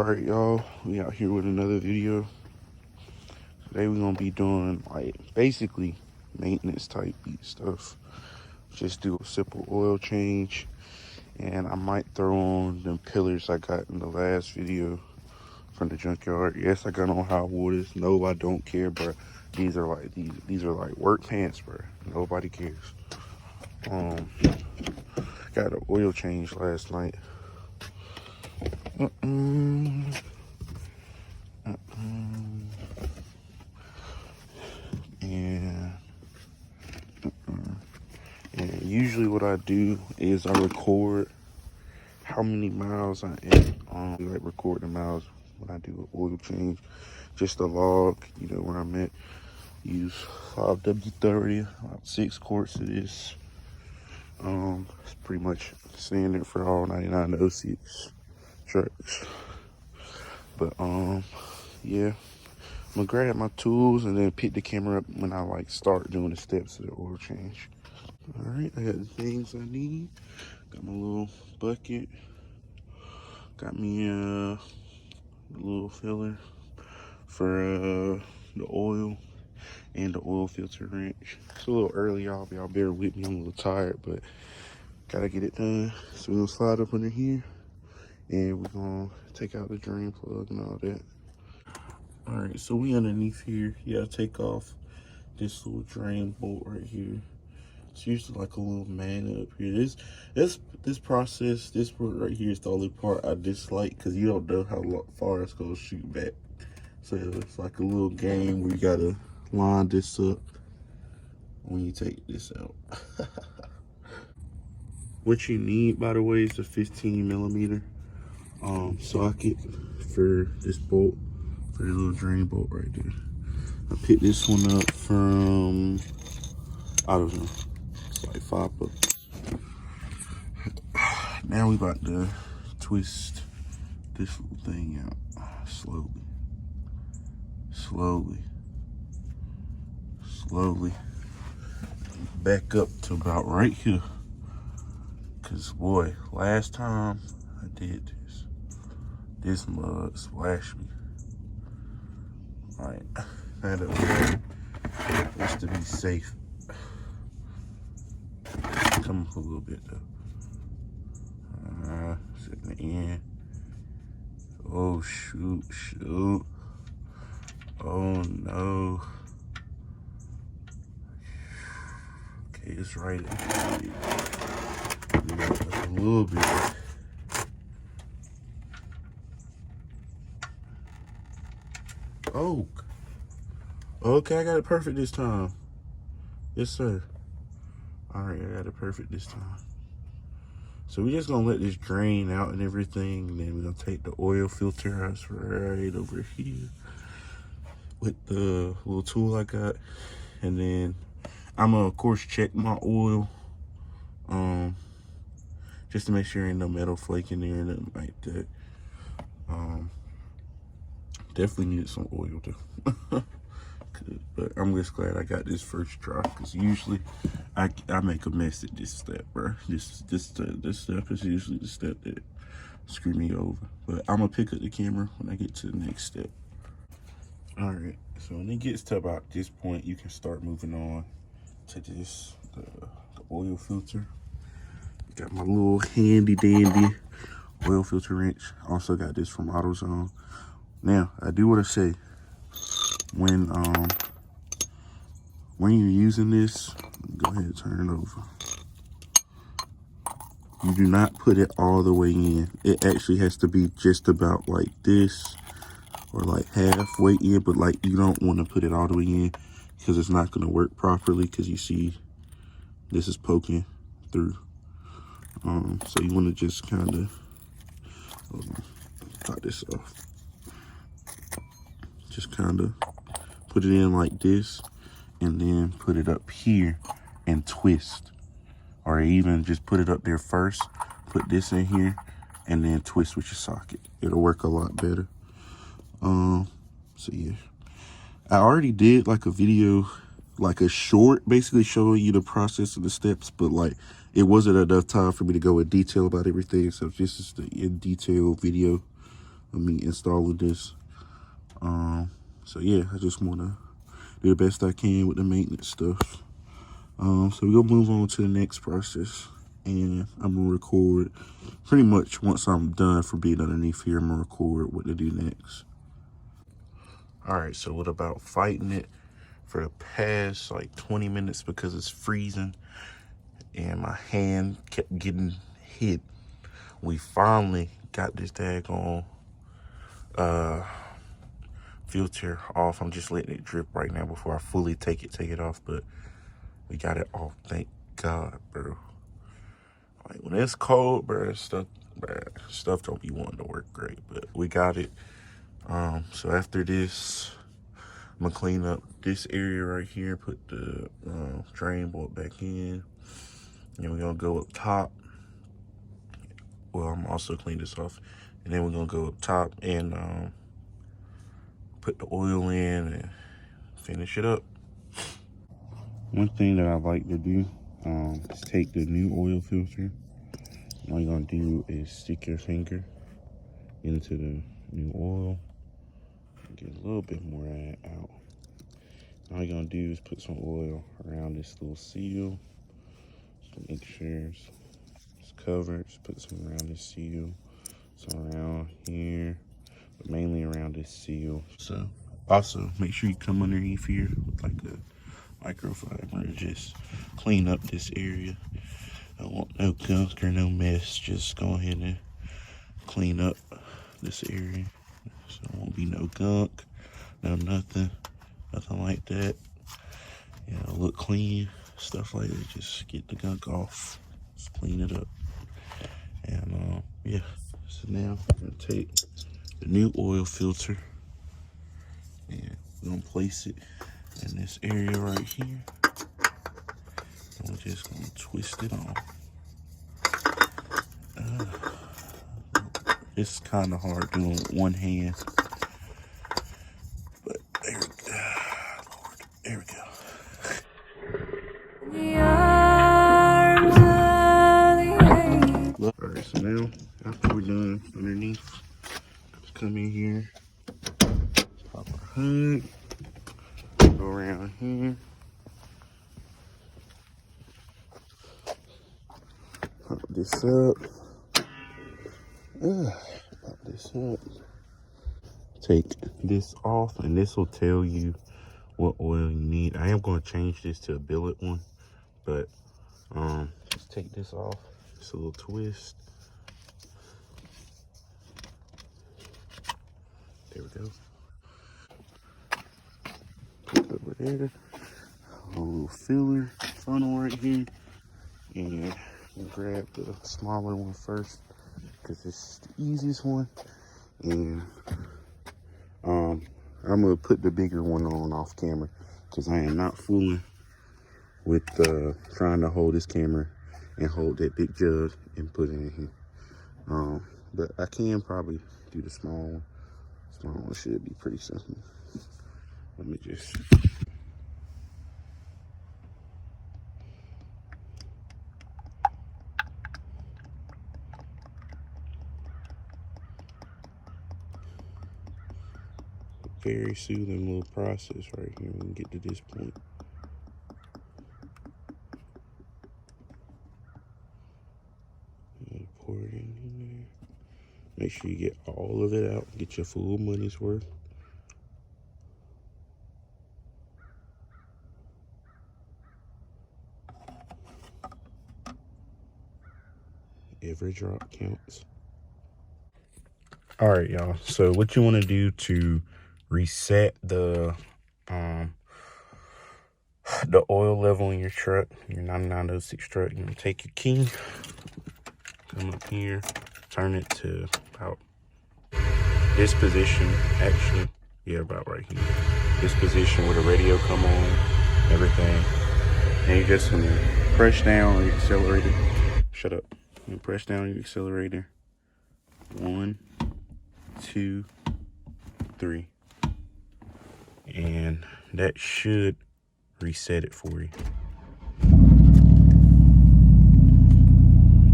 Alright, y'all, we out here with another video. Today we're gonna be doing like basically maintenance type beat stuff. Just do a simple oil change, and I might throw on them pillars I got in the last video from the junkyard. Yes, I got on high waters. No, I don't care, bro. These are like work pants, bro. Nobody cares. Got an oil change last night. And usually what I do is I record how many miles I am. Like record the miles when I do an oil change. Just a log, you know, where I'm at. Use 5W30, about 6 quarts of this. It's pretty much standard for all 9906 trucks. But yeah, I'm gonna grab my tools and then pick the camera up when I like start doing the steps of the oil change. All right, I got the things I need. Got my little bucket. Got me a little filler for the oil and the oil filter wrench. It's a little early, y'all bear with me. I'm a little tired, but gotta get it done. So we're gonna slide up under here and we're gonna take out the drain plug and all that. All right, so we underneath here. You gotta take off this little drain bolt right here. It's usually like a little magnet up here. This process, this part right here is the only part I dislike because you don't know how far it's gonna shoot back. So it's like a little game where you gotta line this up when you take this out. What you need, by the way, is a 15mm socket for this bolt, for the little drain bolt right there. I picked this one up from, I don't know, it's like $5. Now we about to twist this little thing out slowly, back up to about right here. Cause boy, last time I did this mud splashed me. All right, that up just to be safe. Come up a little bit though. Sitting in. Oh shoot. Oh no. Okay, it's right in a little bit. Oh. Okay, I got it perfect this time. Yes, sir. All right, I got it perfect this time. So we're just gonna let this drain out and everything, and then we're gonna take the oil filter out right over here with the little tool I got, and then I'm gonna of course check my oil, just to make sure ain't no metal flake in there and nothing like that. Definitely needed some oil though. But I'm just glad I got this first try, because usually I make a mess at this step, bro. This step is usually the step that screw me over. But I'm gonna pick up the camera when I get to the next step. All right, so when it gets to about this point, you can start moving on to this, the oil filter. Got my little handy dandy oil filter wrench. Also got this from AutoZone. Now, I do want to say, when you're using this, go ahead and turn it over. You do not put it all the way in. It actually has to be just about like this, or like halfway in, but like you don't want to put it all the way in because it's not going to work properly, because you see this is poking through. So you want to just kind of cut this off. Just kind of put it in like this, and then put it up here and twist, or even just put it up there first, put this in here, and then twist with your socket. It'll work a lot better. So yeah, I already did like a video, like a short, basically showing you the process of the steps, but like it wasn't enough time for me to go in detail about everything. So this is the in detail video of me installing this. So yeah, I just want to do the best I can with the maintenance stuff. So we're gonna move on to the next process, and I'm gonna record pretty much once I'm done for being underneath here. I'm gonna record what to do next. All right, so what about fighting it for the past like 20 minutes because it's freezing and my hand kept getting hit. We finally got this daggone filter off. I'm just letting it drip right now before I fully take it off, but we got it off, thank God, bro. Like when it's cold, bro, stuff don't be wanting to work great, but we got it. So after this, I'm gonna clean up this area right here, put the drain board back in, and we're gonna go up top. Well, I'm also clean this off, and then we're gonna go up top and put the oil in and finish it up. One thing that I like to do is take the new oil filter. All you're gonna do is stick your finger into the new oil, get a little bit more out. All you're gonna do is put some oil around this little seal, so make sure it's covered. Just put some around this seal, some around here, but mainly around this seal. So also make sure you come underneath here with like a microfiber and just clean up this area. I don't want no gunk or no mess. Just go ahead and clean up this area. So there won't be no gunk, no nothing like that. Yeah, it'll look clean, stuff like that. Just get the gunk off, just clean it up. And yeah, so now I'm gonna take the new oil filter and we're gonna place it in this area right here. And we're just gonna twist it on. It's kind of hard doing with one hand, but there we go. Lord, there we go. All right, so now after we're done underneath, just come in here, pop our hood, go around here, pop this up, pop this up, take this off, and this will tell you what oil you need. I am going to change this to a billet one, but just take this off. Just a little twist. There we go. Put over there. A little filler funnel right here, and we'll grab the smaller one first because it's the easiest one. And I'm gonna put the bigger one on off camera because I am not fooling with trying to hold this camera and hold that big jug and put it in here. But I can probably do the small one. Small one should be pretty simple. Let me just. Very soothing little process right here when we get to this point. And pour it in there. Make sure you get all of it out. Get your full money's worth. Every drop counts. All right, y'all. So what you want to do to reset the oil level in your truck, your 9906 truck, you're gonna take your key, come up here, turn it to about this position, actually, yeah, about right here. This position where the radio come on, everything. And you're just gonna press down on your accelerator. Shut up. You press down on your accelerator. 1, 2, 3. And that should reset it for you.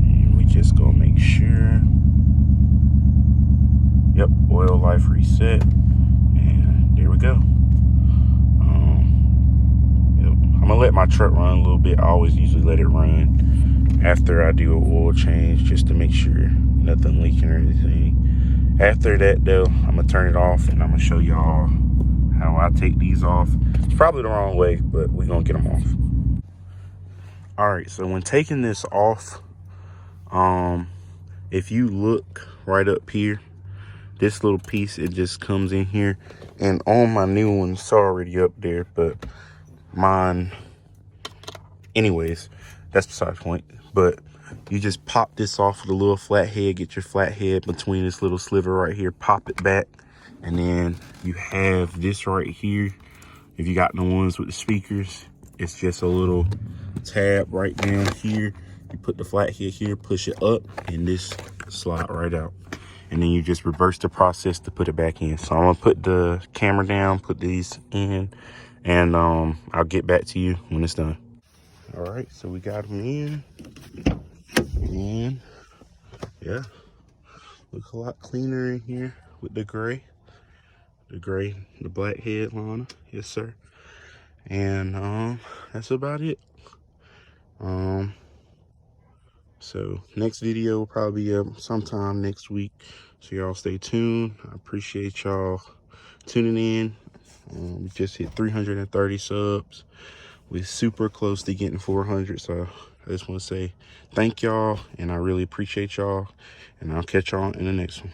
And we just gonna make sure Yep, oil life reset. And there we go. Yep. I'm gonna let my truck run a little bit. I always usually let it run after I do an oil change, just to make sure nothing leaking or anything. After that though, I'm gonna turn it off and I'm gonna show y'all how I take these off. It's probably the wrong way, but we're gonna get them off. All right, so when taking this off, if you look right up here, this little piece, it just comes in here. And on my new one, it's already up there, but mine, anyways, that's beside the point. But you just pop this off with a little flat head, get your flat head between this little sliver right here, pop it back, and then you have this right here. If you got the ones with the speakers, it's just a little tab right down here. You put the flat head here, push it up, and this slide right out. And then you just reverse the process to put it back in. So I'm gonna put the camera down, put these in, and I'll get back to you when it's done. All right, so we got them in, and yeah, looks a lot cleaner in here with the gray, the black headliner, yes sir. And that's about it. So next video will probably be up sometime next week, so y'all stay tuned. I appreciate y'all tuning in. We just hit 330 subs. We're super close to getting 400, so I just want to say thank y'all, and I really appreciate y'all, and I'll catch y'all in the next one.